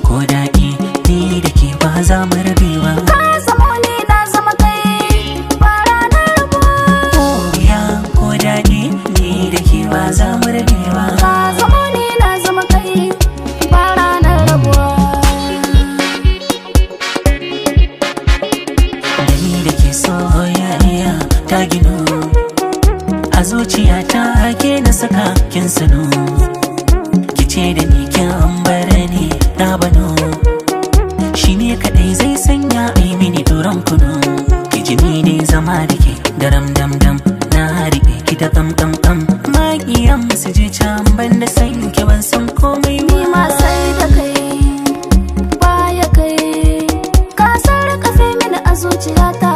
Ko daɗi ni da ke ba za mu rabewa. Ka zamo ni na zama kai ba ranar rabuwa. Ko daɗi ni da ke ba za mu rabewa. Ka zamo ni na zama kai ba ranar rabuwa. Da ni da ke soyayya ta ginu a zuciya ta ke na saka kin sanu. Kice da ni kin ambara ni na bano, shi ne kadai zai sanya ai mini turan kunu. Ki ji ni ne zama da ke daram dam dam, na riƙe ki da kam kam kam. Maƙiyan su je can ban da san ki ban san komai Ni ma sai da kai baya kai, ka sarƙafe mini a zuciyata.